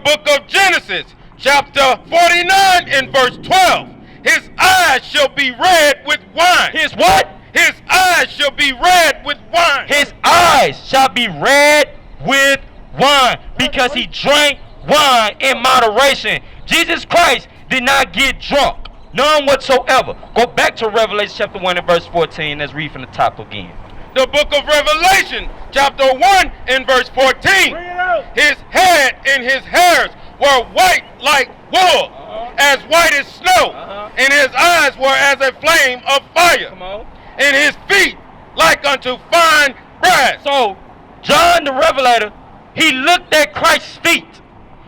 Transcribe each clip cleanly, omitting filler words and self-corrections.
book of Genesis, chapter 49 and verse 12. His eyes shall be red with wine. His what? His eyes shall be red with wine. His eyes shall be red with wine, because he drank wine in moderation. Jesus Christ did not get drunk, none whatsoever. Go back to Revelation chapter 1 and verse 14. Let's read from the top again. The book of Revelation, chapter 1 and verse 14. His head and his hairs were white like wool, as white as snow, and his eyes were as a flame of fire, and his feet like unto fine brass. So, John the Revelator, he looked at Christ's feet.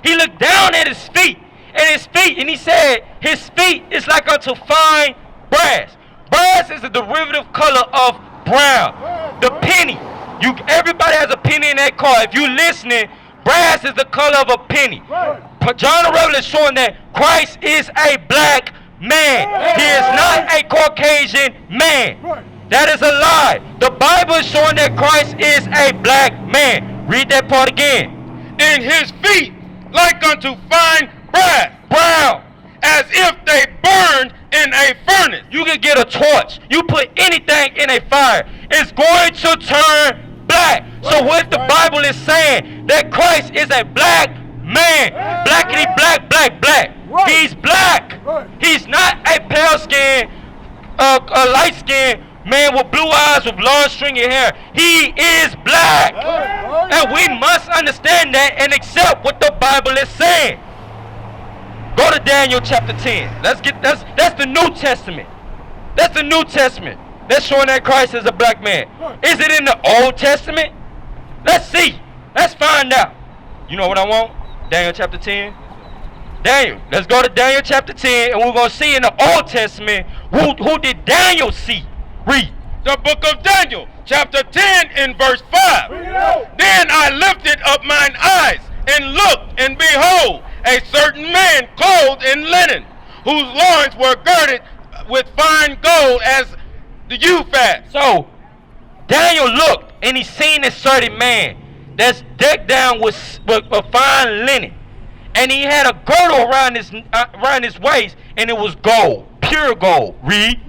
He looked down at his feet, and he said, his feet is like unto fine brass. Brass is a derivative color of brown. The penny. Everybody has a penny in that car. If you're listening, brass is the color of a penny. But John the Revelator is showing that Christ is a black man. He is not a Caucasian man. That is a lie. The Bible is showing that Christ is a black man. Read that part again. And his feet like unto fine brass, brown, as if they burned in a furnace. You can get a torch. You put anything in a fire, it's going to turn black. So what the Bible is saying, that Christ is a black man. Blackity black, black, black. He's black. He's not a pale skin, a light skin man with blue eyes with long stringy hair. He is black. And we must understand that and accept what the Bible is saying. Go to Daniel chapter 10. That's the New Testament. That's the New Testament. That's showing that Christ is a black man. Is it in the Old Testament? Let's see. Let's find out. You know what I want? Daniel chapter 10. Daniel. Let's go to Daniel chapter 10, and we're going to see in the Old Testament who did Daniel see. Read. The book of Daniel, chapter 10 and verse 5. Then I lifted up mine eyes and looked, and behold, a certain man clothed in linen, whose loins were girded with fine gold as the Euphrates. So, Daniel looked, and he seen a certain man that's decked down with fine linen. And he had a girdle around his waist, and it was gold, pure gold. Read.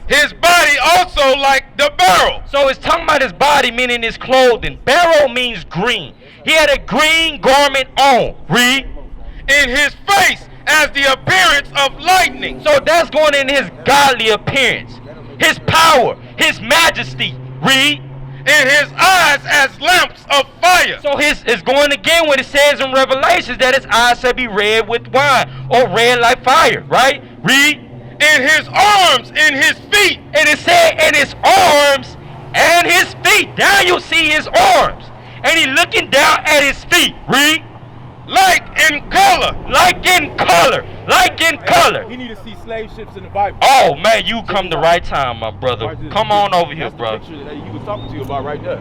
His body also like the beryl. So it's talking about his body, meaning his clothing. Beryl means green. He had a green garment on. Read. In his face as the appearance of lightning. So that's going in his godly appearance. His power, his majesty. Read. In his eyes as lamps of fire. So his is going again what it says in Revelations, that his eyes shall be red with wine, or red like fire. Right? Read. In his arms, in his feet. And it said in his arms and his feet. Now you see his arms. And he looking down at his feet. Read. Like in color. Like in color. Like in color. We need to see slave ships in the Bible. Oh man, you come the right time, my brother. Come on over here, brother. That's the picture that he was talking to you about right there.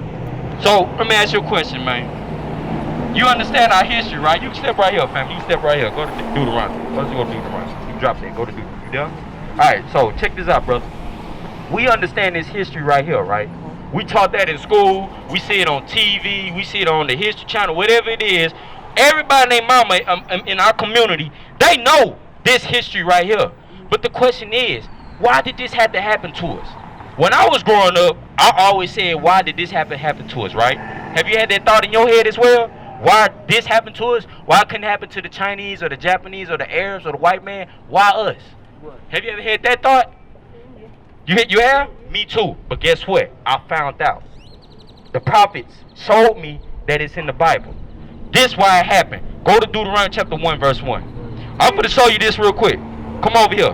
So let me ask you a question, man. You understand our history, right? You can step right here, fam. You can step right here. Go to Deuteronomy. Let's go to Deuteronomy. You drop that. Go to Deuteronomy. You done? Alright, so check this out, brother. We understand this history right here, right? We taught that in school. We see it on TV. We see it on the History Channel, whatever it is. Everybody named mama in our community, they know this history right here. But the question is, why did this have to happen to us? When I was growing up, I always said, why did this happen to us, right? Have you had that thought in your head as well? Why this happened to us? Why it couldn't happen to the Chinese or the Japanese or the Arabs or the white man? Why us? Have you ever had that thought? You have? Me too. But guess what? I found out. The prophets showed me that it's in the Bible. This why it happened. Go to Deuteronomy chapter 1, verse 1. I'm going to show you this real quick. Come over here.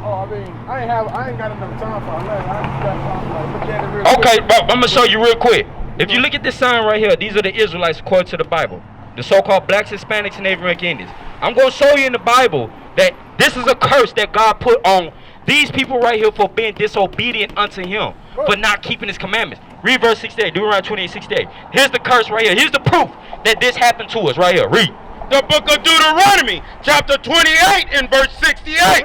Oh, I ain't got enough time for it. I just got time to look at it real quick. Okay, bro, I'm going to show you real quick. If you look at this sign right here, these are the Israelites according to the Bible. The so-called blacks, Hispanics, and Native American Indians. I'm going to show you in the Bible that this is a curse that God put on these people right here for being disobedient unto him, for not keeping his commandments. Read verse 68, Deuteronomy 28, 68. Here's the curse right here. Here's the proof that this happened to us right here. Read. The book of Deuteronomy, chapter 28 and verse 68.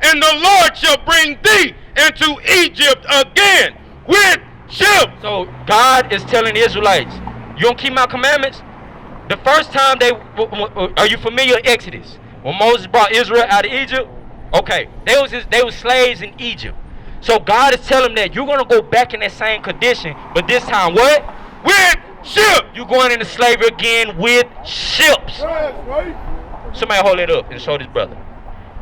And the Lord shall bring thee into Egypt again with ships. So God is telling the Israelites, you don't keep my commandments, The first time are you familiar with Exodus? When Moses brought Israel out of Egypt? Okay, they was slaves in Egypt. So God is telling them that you're going to go back in that same condition, but this time what? With ships. You're going into slavery again with ships. Right. Somebody hold it up and show this brother.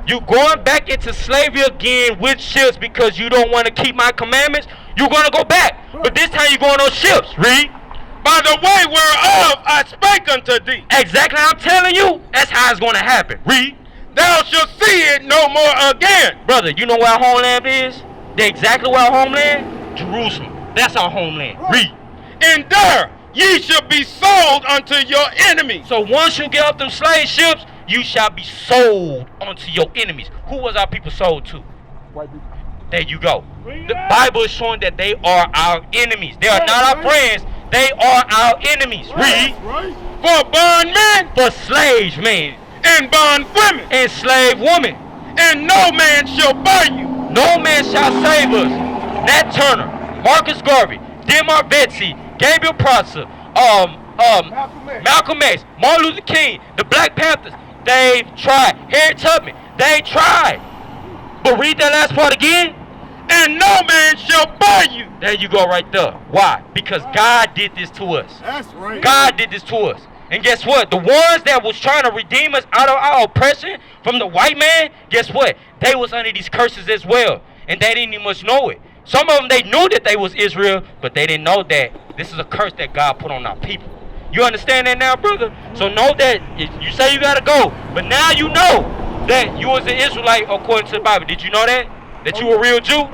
You going back into slavery again with ships because you don't want to keep my commandments? You're going to go back. But this time you're going on ships. Read. By the way whereof I spake unto thee. Exactly how I'm telling you. That's how it's going to happen. Read. Thou shalt see it no more again. Brother, you know where our homeland is? Exactly where our homeland? Jerusalem. That's our homeland. Read. And there ye shall be sold unto your enemies. So once you get off them slave ships, you shall be sold unto your enemies. Who was our people sold to? White people. There you go. The Bible is showing that they are our enemies. They are not our friends. They are our enemies. Read. For bondmen, For slaves, man. and bondwomen, And slave women. and no man shall buy you. No man shall save us. Nat Turner, Marcus Garvey, Denmark Betsy, Gabriel Prosser, Malcolm X, Martin Luther King, the Black Panthers. They've tried. Harriet Tubman. They tried. But read that last part again. And no man shall buy you. There you go right there. Why? Because God did this to us. That's right. God did this to us. And guess what? The ones that was trying to redeem us out of our oppression from the white man, guess what? They was under these curses as well. And they didn't even much know it. Some of them, they knew that they was Israel, but they didn't know that this is a curse that God put on our people. You understand that now, brother? So know that you say you got to go, but now you know that you was an Israelite according to the Bible. Did you know that? That you were a real Jew?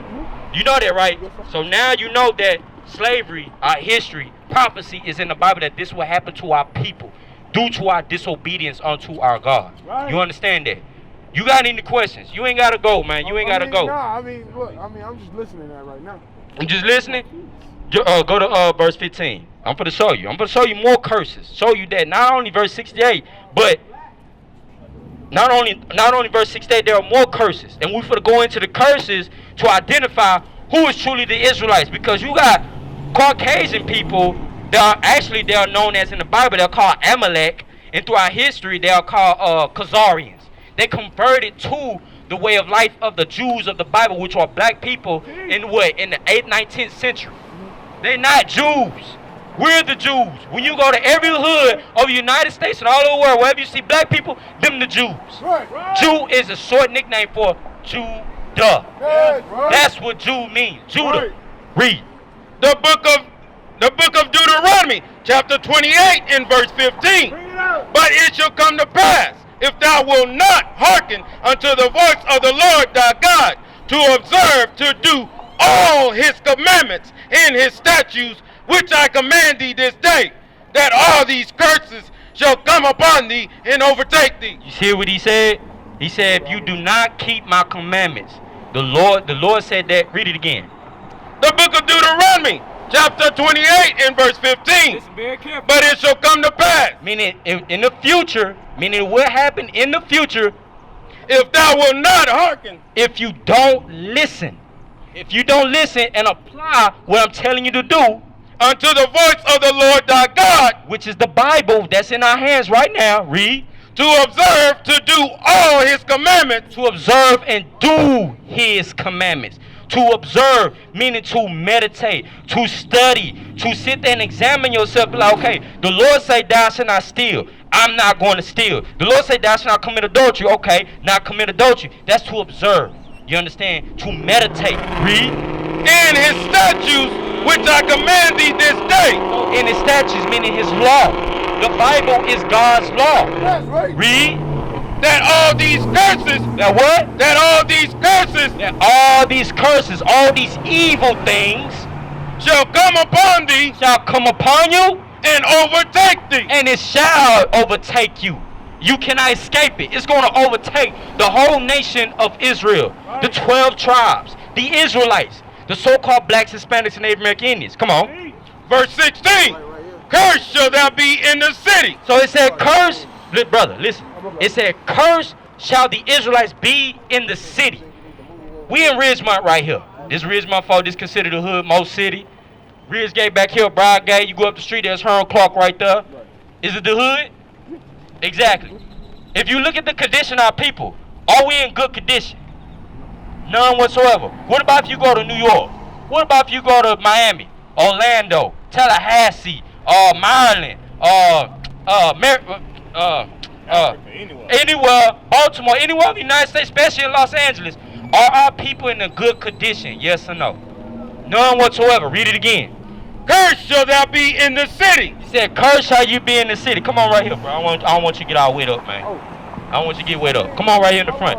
You know that, right? So now you know that slavery, our history, prophecy is in the Bible that this will happen to our people due to our disobedience unto our God. Right. You understand that? You got any questions? You ain't got to go, man. You ain't got to go. Nah, look, I'm just listening to that right now. I'm just listening. Go to verse 15. I'm going to show you. I'm going to show you more curses. Show you that not only verse 68, but not only verse 68, there are more curses. And we're going to go into the curses to identify who is truly the Israelites. Because you got Caucasian people that they are known as in the Bible, they're called Amalek. And throughout history, they are called Khazarians. They converted to the way of life of the Jews of the Bible, which are black people in the 8th, 19th century. They're not Jews. We're the Jews. When you go to every hood of the United States and all over the world, wherever you see black people, them the Jews. Right. Jew is a short nickname for Judah. Right. That's what Jew means. Judah. Right. Read. The book of Deuteronomy, chapter 28 and verse 15. Bring it out. But it shall come to pass, if thou wilt not hearken unto the voice of the Lord thy God, to observe to do all his commandments and his statutes, which I command thee this day, that all these curses shall come upon thee and overtake thee. You see what he said? He said, if you do not keep my commandments, the Lord said that. Read it again. The book of Deuteronomy, chapter 28 and verse 15. Listen very carefully. But it shall come to pass, Meaning in the future, meaning what happened in the future, if thou wilt not hearken if you don't listen. If you don't listen and apply what I'm telling you to do, unto the voice of the Lord thy God, which is the Bible that's in our hands right now, read, to observe to do all his commandments, to observe and do his commandments. To observe, meaning to meditate, to study, to sit there and examine yourself. Be like, okay, the Lord say thou shalt not steal. I'm not going to steal. The Lord say thou shalt not commit adultery. Okay, not commit adultery. That's to observe. You understand? To meditate. Read. in his statutes, which I command thee this day. So in his statutes, meaning his law. The Bible is God's law. That's right. Read. That all these curses, That what? that all these curses That all these curses, all these evil things shall come upon thee shall come upon you, and overtake thee. and it shall overtake you. You cannot escape it. It's going to overtake the whole nation of Israel. The 12 tribes, the Israelites, the so-called blacks, Hispanics, and Native American Indians. Come on. Verse 16, cursed shall thou be in the city. So it said, curse, brother, listen. It said, curse shall the Israelites be in the city. We in Ridgemont right here. This Ridgemont folk, this considered the hood, most city. Ridgegate back here, Broadgate. You go up the street, there's Herman Clark right there. Is it the hood? Exactly. If you look at the condition of our people, are we in good condition? None whatsoever. What about if you go to New York? What about if you go to Miami, Orlando, Tallahassee, Maryland, anywhere, Baltimore, anywhere in the United States, especially in Los Angeles, are our people in a good condition? Yes or no? None whatsoever. Read it again. Cursed shall thou be in the city. He said, cursed shall you be in the city. Come on right here, bro. I don't want you to get all weight up, man. I don't want you to get weight up. Come on right here in the front.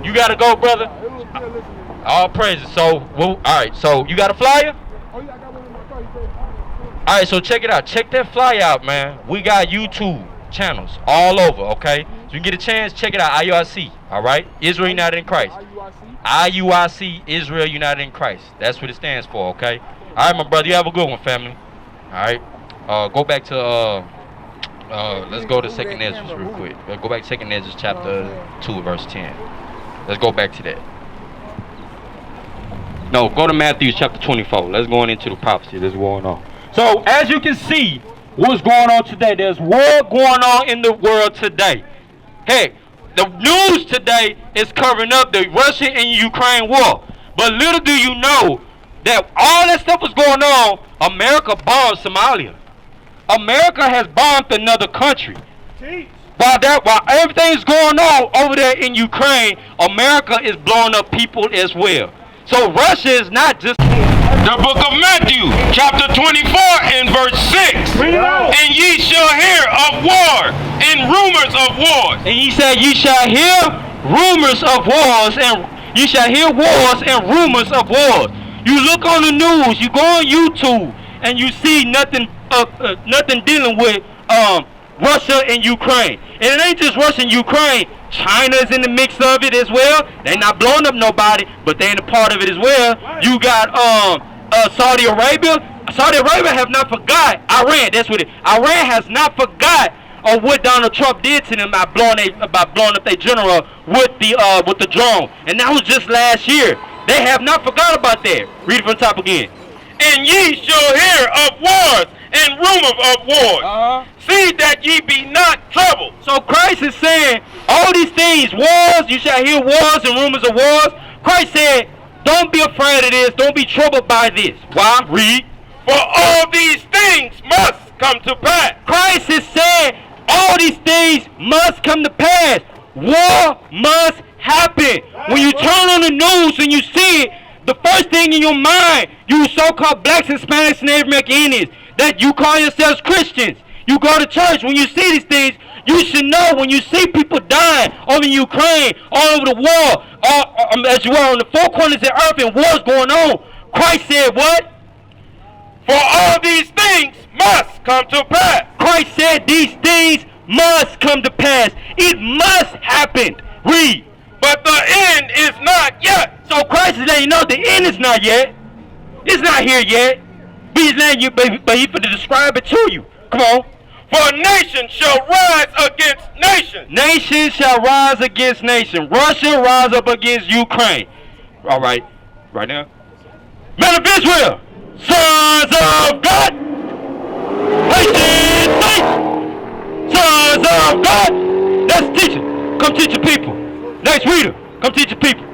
You gotta go, brother. All praises. So, well, all right. So you got a flyer? Oh yeah, I got one in my car. All right. So check it out. Check that flyer out, man. We got YouTube channels all over. Okay. So you get a chance, check it out. IUIC. All right. Israel United in Christ. IUIC, Israel United in Christ. That's what it stands for. Okay. All right, my brother. You have a good one, family. All right. Go back to let's go to 2nd Ezra real quick. Go back to 2nd Ezra chapter 2, verse 10. Let's go back to that. No, go to Matthew chapter 24. Let's go into the prophecy that's going on. So, as you can see, what's going on today? There's war going on in the world today. Hey, the news today is covering up the Russia and Ukraine war. But little do you know that all that stuff was going on, America bombed Somalia. America has bombed another country. While everything's going on over there in Ukraine, America is blowing up people as well. So Russia is not just... The book of Matthew, chapter 24 and verse 6. And ye shall hear of war and rumors of wars. And he said, ye shall hear rumors of wars, and ye shall hear wars and rumors of wars. You look on the news, you go on YouTube, and you see nothing dealing with Russia and Ukraine. And it ain't just Russia and Ukraine. China's in the mix of it as well. They're not blowing up nobody, but they're in a part of it as well. You got Saudi Arabia. Saudi Arabia have not forgot Iran. That's what it. Iran has not forgot what Donald Trump did to them by blowing up their general with the drone. And that was just last year. They have not forgot about that. Read it from the top again. And ye shall hear of wars and rumors of wars. See that ye be not troubled. So Christ is saying all these things, wars, you shall hear wars and rumors of wars. Christ said, don't be afraid of this. Don't be troubled by this. Why? Read. For all these things must come to pass. Christ is saying all these things must come to pass. War must happen. When you turn on the news and you see it, the first thing in your mind, you so-called blacks, Hispanics, and Native Americans, that you call yourselves Christians. You go to church. When you see these things, you should know when you see people dying over in Ukraine, all over the world, as well on the four corners of the earth and wars going on. Christ said what? For all these things must come to pass. Christ said these things must come to pass. It must happen. Read. But the end is not yet. So Christ is letting you know the end is not yet. It's not here yet. But he's letting you, but he's going to describe it to you. Come on. For nation shall rise against nation. Nation shall rise against nation. Russia rise up against Ukraine. All right. Right now. Men of Israel, sons of God. Sons of God. Let's teach it. Come teach your people. Next reader. Come teach your people.